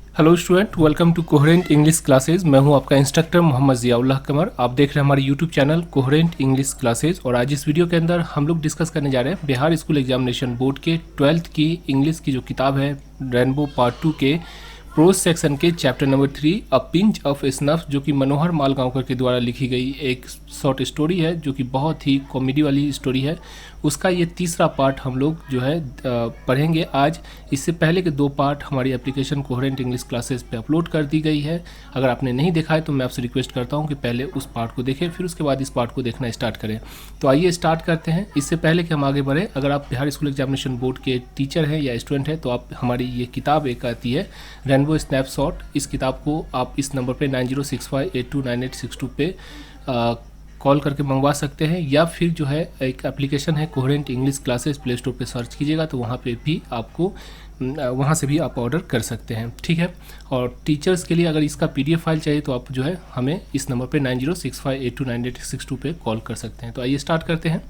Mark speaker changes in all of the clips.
Speaker 1: Hello student, welcome to coherent English classes. मैं हूं आपका इंस्ट्रक्टर मोहम्मद ज़ियाउल्लाह कमर। आप देख रहे हैं हमारे YouTube channel coherent English classes. और आज इस वीडियो के अंदर हम लोग डिस्कस करने जा रहे हैं बिहार स्कूल एग्जामिनेशन बोर्ड के 12th की इंग्लिश की जो किताब है रेनबो पार्ट 2 के प्रोज सेक्शन के chapter number 3 a pinch of snuff, जो कि मनोहर मालगांवकर के द्वारा लिखी गई एक शॉर्ट स्टोरी है, जो कि बहुत ही कॉमेडी वाली स्टोरी है। उसका ये तीसरा पार्ट हम लोग जो है पढ़ेंगे आज। इससे पहले के 2 पार्ट हमारी एप्लीकेशन कोहेरेंट इंग्लिश क्लासेस पे अपलोड कर दी गई है। अगर आपने नहीं देखा है तो मैं आपसे रिक्वेस्ट करता हूँ कि पहले उस पार्ट को देखें, फिर उसके बाद इस पार्ट को देखना स्टार्ट करें। तो आइए स्टार्ट करते हैं। इससे पहले कि हम आगे बढ़ें, अगर आप बिहार स्कूल एग्जामिनेशन बोर्ड के टीचर हैं या स्टूडेंट हैं तो आप हमारी ये किताब एक आती है रेनबो स्नैपशॉट। इस किताब को आप इस नंबर पे 9065829862 पे कॉल करके मंगवा सकते हैं, या फिर जो है एक एप्लीकेशन है coherent English classes, play store पे सर्च कीजिएगा तो वहाँ पे भी आपको वहाँ से भी आप ऑर्डर कर सकते हैं, ठीक है। और टीचर्स के लिए अगर इसका PDF फाइल चाहिए तो आप जो है हमें इस नंबर पे 9065829862 पे कॉल कर सकते हैं। तो आइए स्टार्ट करते हैं।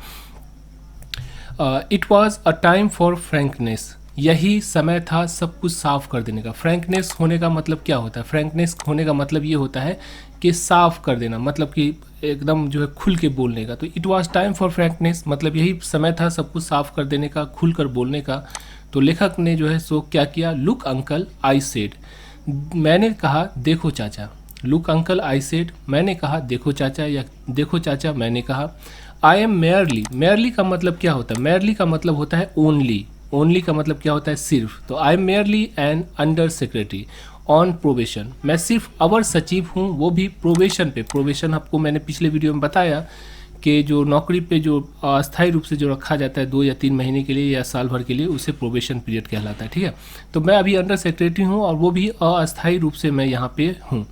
Speaker 1: It was a time for frankness, यही समय था सब कुछ साफ कर देने का। फ्रैंकनेस होने का मतलब क्या होता है? फ्रैंकनेस होने का मतलब ये होता है कि साफ कर देना, मतलब कि एकदम जो है खुल के बोलने का। तो it was time for frankness मतलब यही समय था सब कुछ साफ कर देने का, खुल कर बोलने का। तो लेखक ने जो है सो क्या किया? लुक अंकल आई सेड, मैंने कहा देखो चाचा। लुक अंकल आई सेड, मैंने कहा देखो चाचा, या देखो चाचा मैंने कहा। आई एम मेयरली, मेयरली का मतलब क्या होता है? मेयरली का मतलब होता है ओनली। ओनली का मतलब क्या होता है? सिर्फ। तो I am merely N under secretary on probation, मैं सिर्फ अवर सचिव हूँ, वो भी प्रोबेशन पे। प्रोबेशन आपको मैंने पिछले वीडियो में बताया कि जो नौकरी पे जो अस्थायी रूप से जो रखा जाता है 2 या 3 महीने के लिए या साल भर के लिए, उसे प्रोबेशन पीरियड कहलाता है, ठीक है। तो मैं अभी अंडर सेक्रेटरी हूँ और वो भी अस्थायी रूप से मैं यहाँ पे हूँ।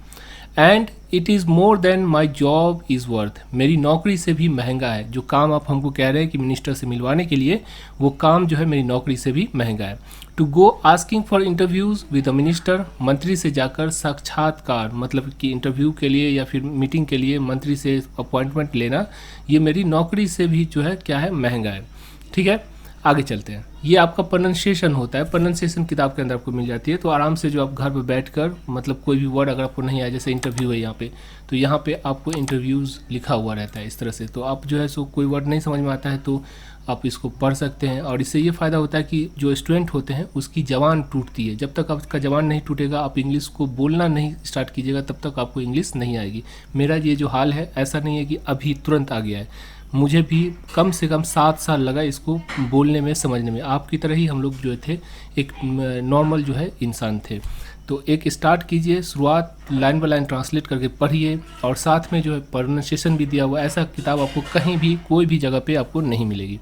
Speaker 1: And it is more than my job is worth, मेरी नौकरी से भी महंगा है। जो काम आप हमको कह रहे हैं कि मिनिस्टर से मिलवाने के लिए, वो काम जो है मेरी नौकरी से भी महंगा है। To go asking for interviews with the minister, मंत्री से जाकर साक्षात्कार, मतलब कि इंटरव्यू के लिए या फिर मीटिंग के लिए मंत्री से अपॉइंटमेंट लेना, ये मेरी नौकरी से भी जो है क्या है? महंगा है, ठीक है। आगे चलते हैं। ये आपका प्रोनाउंसिएशन होता है। प्रोनाउंसिएशन किताब के अंदर आपको मिल जाती है, तो आराम से जो आप घर पे बैठकर, मतलब कोई भी वर्ड अगर आपको नहीं आया, जैसे इंटरव्यू है यहाँ पे, तो यहाँ पे आपको इंटरव्यूज़ लिखा हुआ रहता है इस तरह से। तो आप जो है सो कोई वर्ड नहीं समझ में आता है तो आप इसको पढ़ सकते हैं। और इससे ये फ़ायदा होता है कि जो स्टूडेंट होते हैं उसकी ज़बान टूटती है। जब तक आपका ज़बान नहीं टूटेगा, आप इंग्लिश को बोलना नहीं स्टार्ट कीजिएगा, तब तक आपको इंग्लिश नहीं आएगी। मेरा ये जो हाल है, ऐसा नहीं है कि अभी तुरंत आ गया है, मुझे भी कम से कम 7 साल लगा इसको बोलने में, समझने में। आपकी तरह ही हम लोग जो थे एक नॉर्मल जो है इंसान थे। तो एक स्टार्ट कीजिए, शुरुआत लाइन बाय लाइन ट्रांसलेट करके पढ़िए, और साथ में जो है प्रोनाउंसिएशन भी दिया हुआ। ऐसा किताब आपको कहीं भी कोई भी जगह पे आपको नहीं मिलेगी।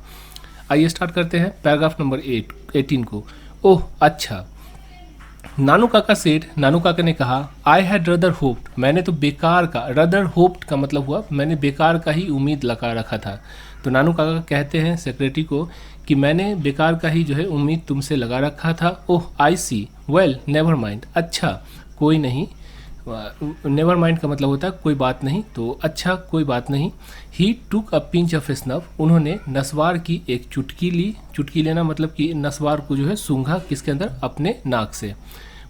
Speaker 1: आइए स्टार्ट करते हैं पैराग्राफ नंबर 18 को। ओह अच्छा, नानू काका सेड, नानू काका ने कहा, आई हैड रदर होप्ड, मैंने तो बेकार का, रदर होप्ड का मतलब हुआ मैंने बेकार का ही उम्मीद लगा रखा था। तो नानू काका कहते हैं सेक्रेटरी को कि मैंने बेकार का ही जो है उम्मीद तुमसे लगा रखा था। ओह आई सी, वेल नेवर माइंड, अच्छा कोई नहीं। नेवर माइंड का मतलब होता है कोई बात नहीं, तो अच्छा कोई बात नहीं। ही टुक अ पिंच ऑफ स्नफ, उन्होंने नस्वार की एक चुटकी ली। चुटकी लेना मतलब कि नस्वार को जो है सूंघा, किसके अंदर? अपने नाक से।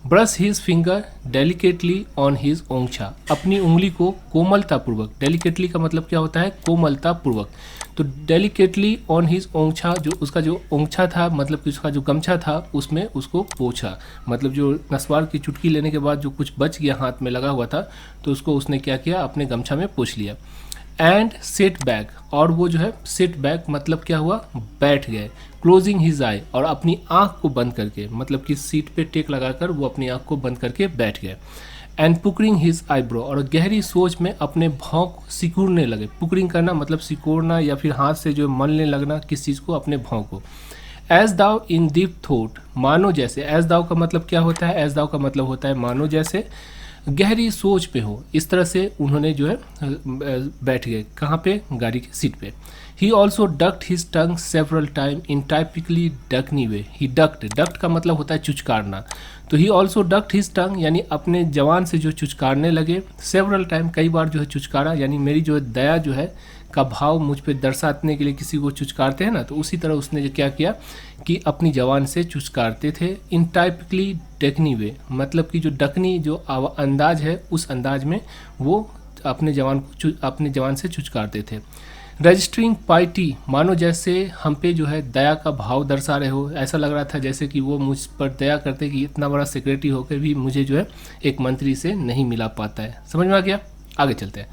Speaker 1: Brush his finger delicately on his ओंगछा, अपनी उंगली को कोमलतापूर्वक। डेलिकेटली का मतलब क्या होता है? कोमलतापूर्वक। तो डेलिकेटली ऑन हिज ओंगछा, जो उसका जो ओंगछा था, मतलब कि उसका जो गमछा था, उसमें उसको पोंछा। मतलब जो नस्वार की चुटकी लेने के बाद जो कुछ बच गया हाथ में लगा हुआ था, तो उसको उसने क्या किया? अपने गमछा में पोंछ लिया। एंड सेट बैक, और वो जो है सेट बैक मतलब क्या हुआ? बैठ गए। क्लोजिंग हिज आई, और अपनी आंख को बंद करके, मतलब कि सीट पे टेक लगाकर वो अपनी आंख को बंद करके बैठ गए। एंड पुकरिंग हिज आईब्रो, और गहरी सोच में अपने भाव को सिकुड़ने लगे। पुकरिंग करना मतलब सिकोड़ना, या फिर हाथ से जो मलने लगना किस चीज़ को? अपने भाव को। As thou in deep thought, मानो जैसे। एज दाउ का मतलब क्या होता है? एज दाउ का मतलब होता है मानो जैसे, गहरी सोच पे हो। इस तरह से उन्होंने जो है बैठ गए। कहाँ पे? गाड़ी की सीट पे। He also duct his tongue several time in typically Deccani way, he duct, duct का मतलब होता है चुचकारना। तो he also duct his tongue, यानी अपने जवान से जो चुचकारने लगे। सेवरल टाइम, कई बार जो है चुचकारा, यानी मेरी जो है दया जो है का भाव मुझ पे दर्शाने के लिए किसी को चुचकारते हैं ना, तो उसी तरह उसने जो क्या किया कि अपनी जवान से चुचकारते थे इन टाइपिकली डकनी वे, मतलब कि जो डकनी जो अंदाज है उस अंदाज में वो अपने जवान से चुचकारते थे। रजिस्टरिंग पाइटी, मानो जैसे हम पे जो है दया का भाव दर्शा रहे हो, ऐसा लग रहा था जैसे कि वो मुझ पर दया करते कि इतना बड़ा सेक्रेटरी होकर भी मुझे जो है एक मंत्री से नहीं मिला पाता है। समझ में आ गया? आगे चलते हैं।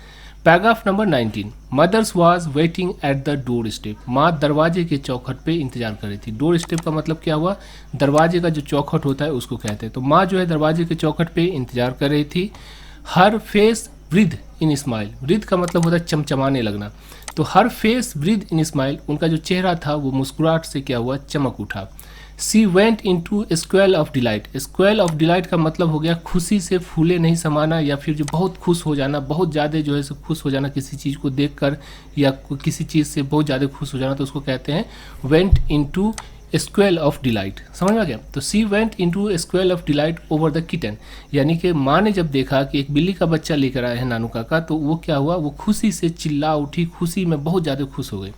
Speaker 1: Paragraph number 19, mothers was waiting at the doorstep, माँ दरवाजे के चौखट पे इंतजार कर रही थी। डोर स्टेप का मतलब क्या हुआ? दरवाजे का जो चौखट होता है उसको कहते हैं। तो माँ जो है दरवाजे के चौखट पे इंतजार कर रही थी। हर फेस ब्रीथ इन स्माइल, ब्रीथ का मतलब होता है चमचमाने लगना, तो हर फेस ब्रीथ इन स्माइल, उनका जो चेहरा था वो मुस्कुराहट से क्या हुआ? चमक उठा। She went into squeal of delight, squeal of delight का मतलब हो गया खुशी से फूले नहीं समाना, या फिर जो बहुत खुश हो जाना, बहुत ज़्यादा जो है सो खुश हो जाना किसी चीज़ को देखकर या किसी चीज़ से बहुत ज़्यादा खुश हो जाना, तो उसको कहते हैं went into squeal of delight. समझ में आ गया? तो she went into squeal of delight over the kitten, यानी कि माँ ने जब देखा कि एक बिल्ली का बच्चा लेकर आए हैं नानू काका, तो वो क्या हुआ? वो खुशी से चिल्ला उठी, खुशी में बहुत ज़्यादा खुश हो गई।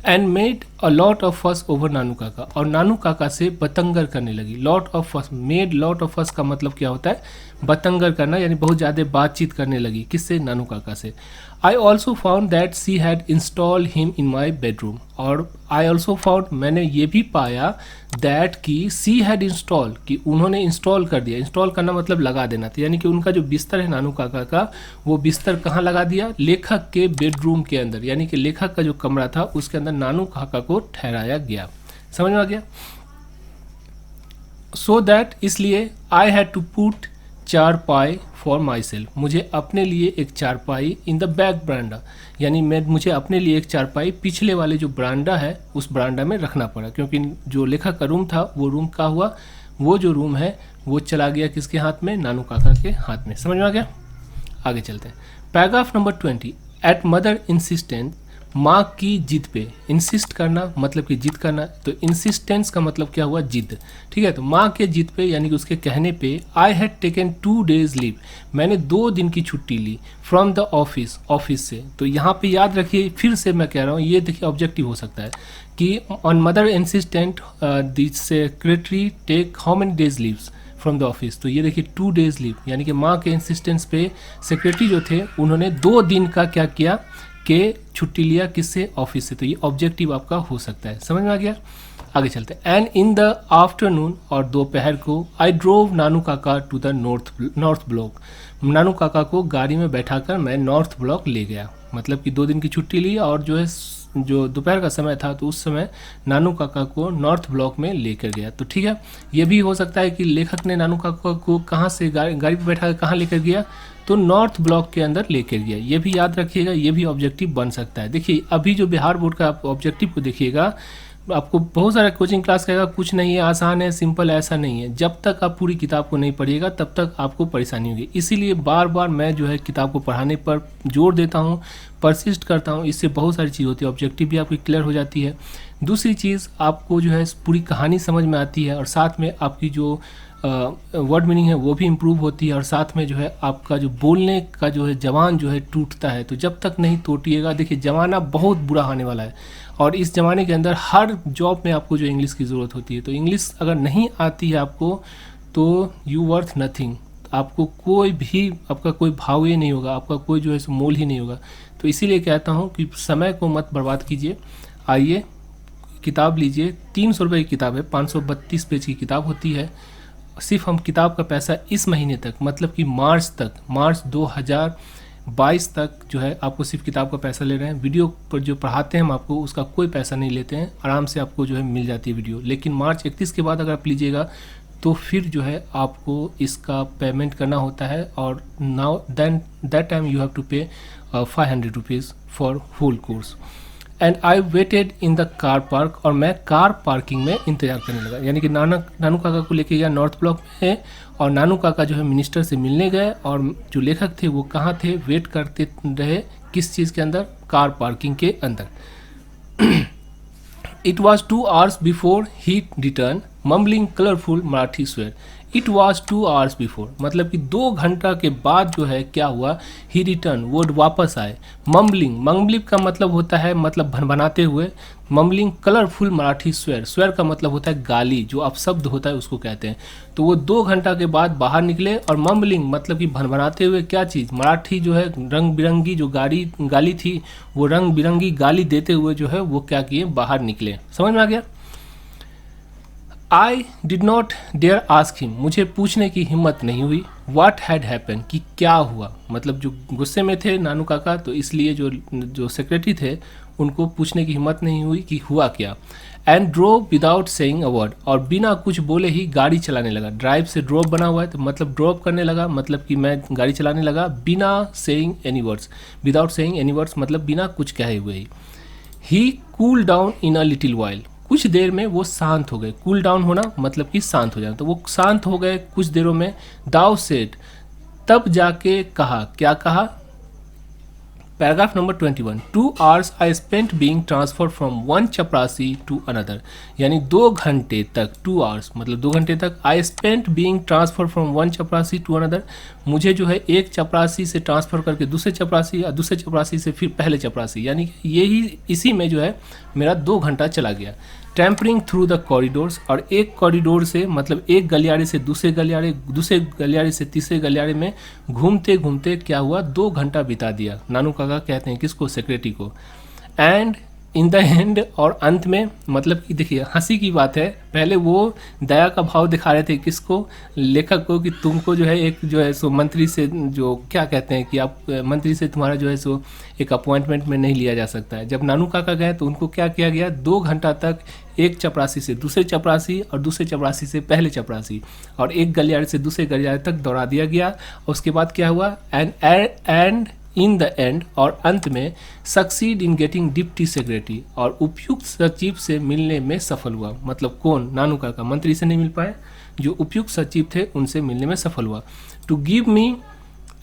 Speaker 1: And made a lot of फस ओवर नानू काका, और नानू काका से बतंगर करने लगी। लॉट ऑफ फस, मेड लॉट ऑफ फस का मतलब क्या होता है? बतंगर करना, यानी बहुत ज़्यादा बातचीत करने लगी। किससे? नानू काका से। I also found that she had install him in my bedroom, और आई ऑल्सो फाउंड, मैंने ये भी पाया, दैट कि सी हैड इंस्टॉल, कि उन्होंने इंस्टॉल कर दिया। इंस्टॉल करना मतलब लगा देना था, यानी कि उनका जो बिस्तर है नानू काका का, वो बिस्तर कहाँ लगा दिया? लेखक के बेडरूम के अंदर, यानी कि लेखक का जो कमरा था उसके अंदर नानू काका को ठहराया गया। समझ में आ गया? सो दैट, इसलिए, आई हैड टू पुट चारपाई फॉर माई सेल्फ, मुझे अपने लिए एक चारपाई इन द बैक बरांडा, यानी मुझे अपने लिए एक चारपाई पिछले वाले जो बरांडा है उस बरांडा में रखना पड़ा, क्योंकि जो लेखक का रूम था वो रूम का हुआ, वो जो रूम है वो चला गया किसके हाथ में? नानू काका के हाथ में। समझ में आ गया? आगे चलते हैं। Paragraph number 20, at mother insistence, माँ की जिद पे। इंसिस्ट करना मतलब कि जिद करना, तो इंसिस्टेंस का मतलब क्या हुआ? जिद। ठीक है, तो माँ के जिद पे यानी कि उसके कहने पे, I had taken 2 days leave, मैंने 2 दिन की छुट्टी ली, फ्रॉम द ऑफिस, ऑफिस से। तो यहाँ पे याद रखिए, फिर से मैं कह रहा हूँ, ये देखिए ऑब्जेक्टिव हो सकता है कि on mother insistent the secretary take how many days leaves from the office, तो ये देखिए 2 days लीव, यानी कि माँ के इंसिस्टेंस पे सेक्रेटरी जो थे उन्होंने 2 दिन का क्या किया के छुट्टी लिया, किससे? ऑफिस से। तो ये ऑब्जेक्टिव आपका हो सकता है। समझ में आ गया? आगे चलते हैं। एंड इन द आफ्टरनून, और दोपहर को, आई ड्रोव नानू काका टू द नॉर्थ ब्लॉक, नानू काका को गाड़ी में बैठाकर मैं नॉर्थ ब्लॉक ले गया, मतलब कि 2 दिन की छुट्टी ली और जो है जो दोपहर का समय था तो उस समय नानू काका को नॉर्थ ब्लॉक में लेकर गया। तो ठीक है, ये भी हो सकता है कि लेखक ने नानू काका को कहाँ से गाड़ी पर बैठा कर कहाँ लेकर गया? तो नॉर्थ ब्लॉक के अंदर लेकर गया। ये भी याद रखिएगा, ये भी ऑब्जेक्टिव बन सकता है। देखिए अभी जो बिहार बोर्ड का आप ऑब्जेक्टिव को देखिएगा, आपको बहुत सारा कोचिंग क्लास कहेगा कुछ नहीं है, आसान है, सिंपल, ऐसा नहीं है। जब तक आप पूरी किताब को नहीं पढ़िएगा तब तक आपको परेशानी होगी। इसीलिए बार बार मैं जो है किताब को पढ़ाने पर जोर देता हूँ, परसिस्ट करता हूँ। इससे बहुत सारी चीज़ होती है, ऑब्जेक्टिव भी आपकी क्लियर हो जाती है। दूसरी चीज़, आपको जो है पूरी कहानी समझ में आती है, और साथ में आपकी जो वर्ड मीनिंग है वो भी इम्प्रूव होती है, और साथ में जो है आपका जो बोलने का जो है जवान जो है टूटता है। तो जब तक नहीं टूटिएगा, देखिए ज़माना बहुत बुरा आने वाला है, और इस ज़माने के अंदर हर जॉब में आपको जो इंग्लिश की ज़रूरत होती है। तो इंग्लिश अगर नहीं आती है आपको तो यू वर्थ नथिंग, आपको कोई भी, आपका कोई भाव ही नहीं होगा, आपका कोई जो है मोल ही नहीं होगा। तो इसीलिए कहता हूँ कि समय को मत बर्बाद कीजिए। आइए किताब लीजिए, 300 रुपये की किताब है, 532 पेज की किताब होती है। सिर्फ हम किताब का पैसा इस महीने तक, मतलब कि मार्च तक, मार्च 2022 तक जो है आपको सिर्फ किताब का पैसा ले रहे हैं। वीडियो पर जो पढ़ाते हैं हम आपको उसका कोई पैसा नहीं लेते हैं, आराम से आपको जो है मिल जाती है वीडियो। लेकिन मार्च 31 के बाद अगर आप लीजिएगा तो फिर जो है आपको इसका पेमेंट करना होता है, और now then that time you have to pay 500 rupees for whole course. And I waited in the car park, और मैं कार पार्किंग में इंतजार करने लगा। यानी कि नानू काका को लेके गया नॉर्थ ब्लॉक में, और नानू काका जो है मिनिस्टर से मिलने गए, और जो लेखक थे वो कहाँ थे? वेट करते रहे, किस चीज़ के अंदर? कार पार्किंग के अंदर। It was 2 hours before he return, mumbling colourful Marathi swear. It was 2 hours before, मतलब कि 2 घंटा के बाद जो है क्या हुआ, ही रिटर्न, वो वापस आए। मम्बलिंग, मम्बलिंग का मतलब होता है मतलब भनभनाते हुए। Mumbling colourful Marathi swear, swear का मतलब होता है गाली, जो अपशब्द होता है उसको कहते हैं। तो वो 2 घंटा के बाद बाहर निकले, और मम्बलिंग मतलब कि भनभनाते हुए क्या चीज़, मराठी जो है रंग बिरंगी जो गाली थी, वो रंग बिरंगी गाली देते हुए जो है वो क्या किए, बाहर निकले। समझ में आ गया। I did not dare ask him, मुझे पूछने की हिम्मत नहीं हुई। व्हाट हैड हैपन, कि क्या हुआ, मतलब जो गुस्से में थे नानू काका, तो इसलिए जो सेक्रेटरी थे उनको पूछने की हिम्मत नहीं हुई कि हुआ क्या। And drove without saying a word, और बिना कुछ बोले ही गाड़ी चलाने लगा। ड्राइव से ड्रॉप बना हुआ है, तो मतलब ड्रॉप करने लगा, मतलब कि मैं गाड़ी चलाने लगा बिना saying any words, without saying any words मतलब बिना कुछ कहे हुए ही cool down in a little while, कुछ देर में वो शांत हो गए। कूल डाउन होना मतलब कि शांत हो जाना, तो वो शांत हो गए कुछ देरों में। दाउ सेड, तब जाके कहा, क्या कहा, paragraph number 21, 2 hours I spent being transfer from one चपरासी टू अनदर, यानी 2 घंटे तक, 2 hours मतलब 2 घंटे तक, I spent being transfer from one चपरासी टू अनदर, मुझे जो है एक चपरासी से ट्रांसफ़र करके दूसरे चपरासी, या दूसरे चपरासी से फिर पहले चपरासी, यानी यही इसी में जो है मेरा 2 घंटा चला गया। टैम्परिंग थ्रू द कॉरिडोर्स, और एक कॉरिडोर से मतलब एक गलियारे से दूसरे गलियारे, दूसरे गलियारे से तीसरे गलियारे में घूमते घूमते क्या हुआ, 2 घंटा बिता दिया। नानू काका कहते हैं किसको, सेक्रेटरी को। एंड इन द एंड, और अंत में, मतलब कि देखिए हंसी की बात है, पहले वो दया का भाव दिखा रहे थे किसको, लेखक को, कि तुमको जो है एक जो है सो मंत्री से, जो क्या कहते हैं कि आप मंत्री से तुम्हारा जो है सो एक अपॉइंटमेंट में नहीं लिया जा सकता है। जब नानू काका गए तो उनको क्या किया गया, 2 घंटा तक एक चपरासी से दूसरे चपरासी, और दूसरे चपरासी से पहले चपरासी, और एक गलियारे से दूसरे गलियारे तक दौड़ा दिया गया। और उसके बाद क्या हुआ, एंड इन द एंड, और अंत में succeed in getting deputy secretary, और उपयुक्त सचिव से मिलने में सफल हुआ। मतलब कौन, नानू काका मंत्री से नहीं मिल पाए, जो उपयुक्त सचिव थे उनसे मिलने में सफल हुआ। To give me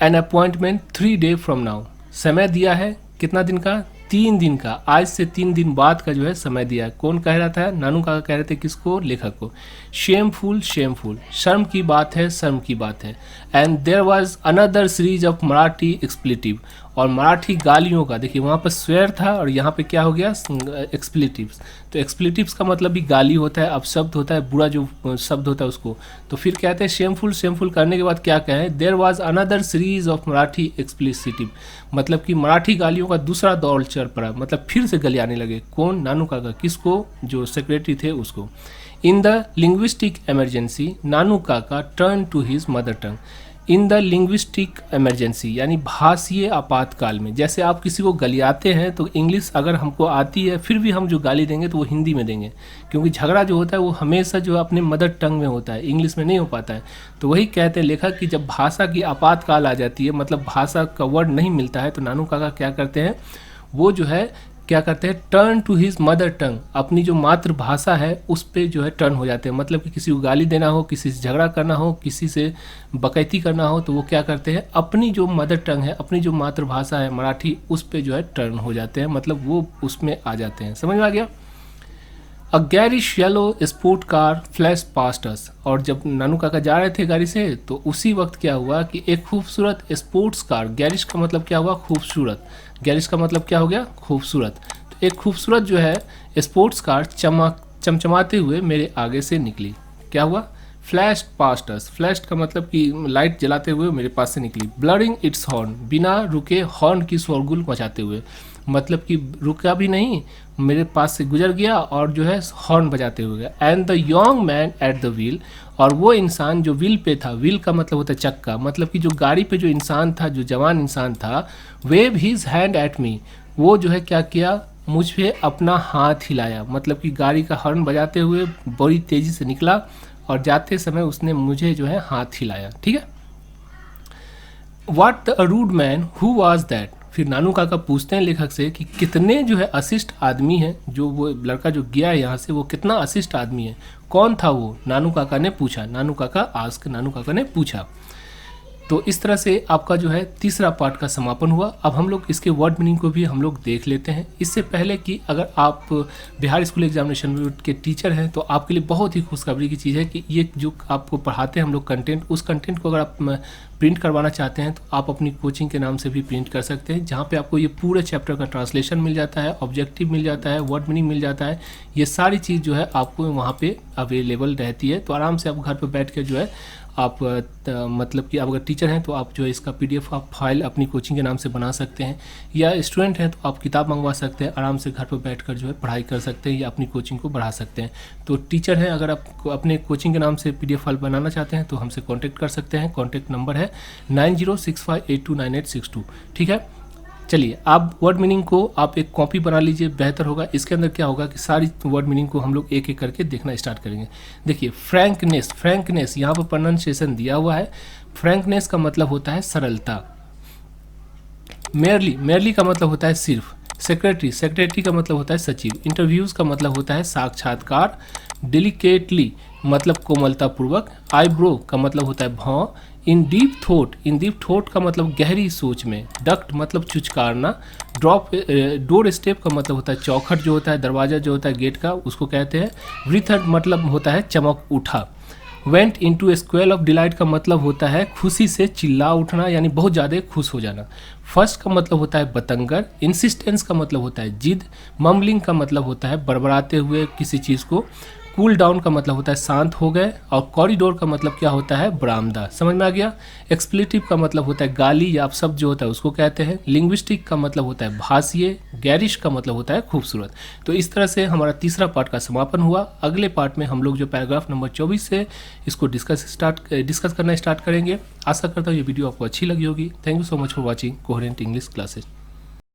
Speaker 1: an appointment 3 days from now, समय दिया है कितना दिन का, 3 दिन का, आज से 3 दिन बाद का जो है समय दिया है। कौन कह रहा था, नानू काका कह रहे थे किसको, लेखक को। शेमफुल, शेमफुल, शर्म की बात है, शर्म की बात है। And there was another series of Marathi expletive, और मराठी गालियों का, देखिए वहाँ पर स्वेर था और यहाँ पे क्या हो गया, एक्सप्लेटिव्स। तो एक्सप्लेटिव्स का मतलब भी गाली होता है, अपशब्द होता है, बुरा जो शब्द होता है उसको। तो फिर कहते हैं शेमफुल, शेमफुल करने के बाद क्या कहें, there was another series of Marathi expletive, मतलब कि मराठी गालियों का दूसरा दौर चल पड़ा, मतलब फिर से गलियाने लगे। कौन, नानू काका, किसको, जो सेक्रेटरी थे उसको। In the linguistic emergency, Nanu Kaka turn to his mother tongue. In the linguistic emergency यानी भाषीय आपातकाल में, जैसे आप किसी को गलियाते हैं तो इंग्लिश अगर हमको आती है फिर भी हम जो गाली देंगे तो वो हिंदी में देंगे, क्योंकि झगड़ा जो होता है वो हमेशा जो अपने मदर टंग में होता है, इंग्लिश में नहीं हो पाता है। तो वही कहते हैं लेखक कि जब भाषा की आपातकाल आ जाती है, मतलब भाषा का वर्ड नहीं मिलता है, तो नानू काका क्या करते हैं, वो जो है क्या करते हैं, turn to his mother tongue, अपनी जो मातृभाषा है उस पे जो है टर्न हो जाते हैं। मतलब कि किसी को गाली देना हो, किसी से झगड़ा करना हो, किसी से बकैती करना हो, तो वो क्या करते हैं, अपनी जो मदर टंग है, अपनी जो मातृभाषा है मराठी, उस पे जो है टर्न हो जाते हैं, मतलब वो उसमें आ जाते हैं। समझ में आ गया। A garish yellow sport car flash past us, और जब नानू काका जा रहे थे गाड़ी से तो उसी वक्त क्या हुआ कि एक खूबसूरत स्पोर्ट्स कार, गैरिश का मतलब क्या हुआ, खूबसूरत, गैरिश का मतलब क्या हो गया, खूबसूरत। तो एक खूबसूरत जो है स्पोर्ट्स कार चमचमाते हुए मेरे आगे से निकली। क्या हुआ, फ्लैश पास्ट अस, फ्लैश का मतलब कि लाइट जलाते हुए मेरे पास से निकली। ब्लरिंग इट्स हॉर्न, बिना रुके हॉर्न की शोरगुल मचाते हुए, मतलब कि रुका भी नहीं, मेरे पास से गुजर गया और जो है हॉर्न बजाते हुए गया। And the young man at the wheel, और वो इंसान जो व्हील पे था, व्हील का मतलब होता है चक्का, मतलब कि जो गाड़ी पे जो इंसान था, जो जवान इंसान था, wave his hand at me, वो जो है क्या किया, मुझ पे अपना हाथ हिलाया, मतलब कि गाड़ी का हॉर्न बजाते हुए बड़ी तेज़ी से निकला और जाते समय उसने मुझे जो है हाथ हिलाया। ठीक है। What the rude man who was that, फिर नानू काका पूछते हैं लेखक से कि कितने जो है अशिष्ट आदमी हैं, जो वो लड़का जो गया है यहाँ से वो कितना अशिष्ट आदमी है, कौन था वो, नानू काका ने पूछा, नानू काका ने पूछा। तो इस तरह से आपका जो है तीसरा पार्ट का समापन हुआ। अब हम लोग इसके वर्ड मीनिंग को भी हम लोग देख लेते हैं। इससे पहले कि अगर आप बिहार स्कूल एग्जामिनेशन बोर्ड के टीचर हैं तो आपके लिए बहुत ही खुशखबरी की चीज़ है कि ये जो आपको पढ़ाते हैं हम लोग कंटेंट, उस कंटेंट को अगर आप प्रिंट करवाना चाहते हैं तो आप अपनी कोचिंग के नाम से भी प्रिंट कर सकते हैं, जहाँ पे आपको ये पूरे चैप्टर का ट्रांसलेशन मिल जाता है, ऑब्जेक्टिव मिल जाता है, वर्ड मीनिंग मिल जाता है। ये सारी चीज़ जो है आपको वहाँ पे अवेलेबल रहती है। तो आराम से आप घर पर बैठ के जो है आप मतलब कि आप अगर टीचर हैं तो आप जो है इसका PDF आप फाइल अपनी कोचिंग के नाम से बना सकते हैं, या स्टूडेंट हैं तो आप किताब मंगवा सकते हैं, आराम से घर पर बैठकर जो है पढ़ाई कर सकते हैं या अपनी कोचिंग को बढ़ा सकते हैं। तो टीचर हैं, अगर आप अपने कोचिंग के नाम से PDF फाइल बनाना चाहते हैं तो हमसे कॉन्टैक्ट कर सकते हैं। कॉन्टैक्ट नंबर है 9065829862। ठीक है, चलिए आप वर्ड मीनिंग को आप एक कॉपी बना लीजिए, बेहतर होगा। इसके अंदर क्या होगा कि सारी वर्ड मीनिंग को हम लोग एक एक करके देखना स्टार्ट करेंगे। देखिए फ्रैंकनेस, फ्रैंकनेस यहाँ पर प्रोनाउंसिएशन दिया हुआ है। फ्रैंकनेस का मतलब होता है सरलता। मेयरली, मेयरली का मतलब होता है सिर्फ। सेक्रेटरी, सेक्रेटरी का मतलब होता है सचिव। इंटरव्यूज़ का मतलब होता है साक्षात्कार। डेलिकेटली मतलब कोमलतापूर्वक। आईब्रो का मतलब होता है भौं। In deep thought, in deep thought का मतलब गहरी सोच में। डक्ट मतलब चुचकारना। डोर स्टेप का मतलब होता है चौखट जो होता है, दरवाज़ा जो होता है गेट का, उसको कहते हैं। ब्रीथर मतलब होता है चमक उठा। Went into A स्क्वेल of delight का मतलब होता है खुशी से चिल्ला उठना, यानी बहुत ज़्यादा खुश हो जाना। फर्स्ट का मतलब होता है बतंगर। इंसिस्टेंस का मतलब होता है जिद। मम्बलिंग का मतलब होता है बड़बड़ाते हुए किसी चीज़ को। कूल डाउन का मतलब होता है शांत हो गए। और कॉरिडोर का मतलब क्या होता है, बरामदा। समझ में आ गया। एक्सप्लेटिव का मतलब होता है गाली या अपशब्द जो होता है उसको कहते हैं। लिंग्विस्टिक का मतलब होता है भाषीय। गैरिश का मतलब होता है खूबसूरत। तो इस तरह से हमारा तीसरा पार्ट का समापन हुआ। अगले पार्ट में हम लोग जो पैराग्राफ नंबर 24 से इसको डिस्कस करना स्टार्ट करेंगे। आशा करता हूँ ये वीडियो आपको अच्छी लगी होगी। Thank you so much for watching coherent English classes.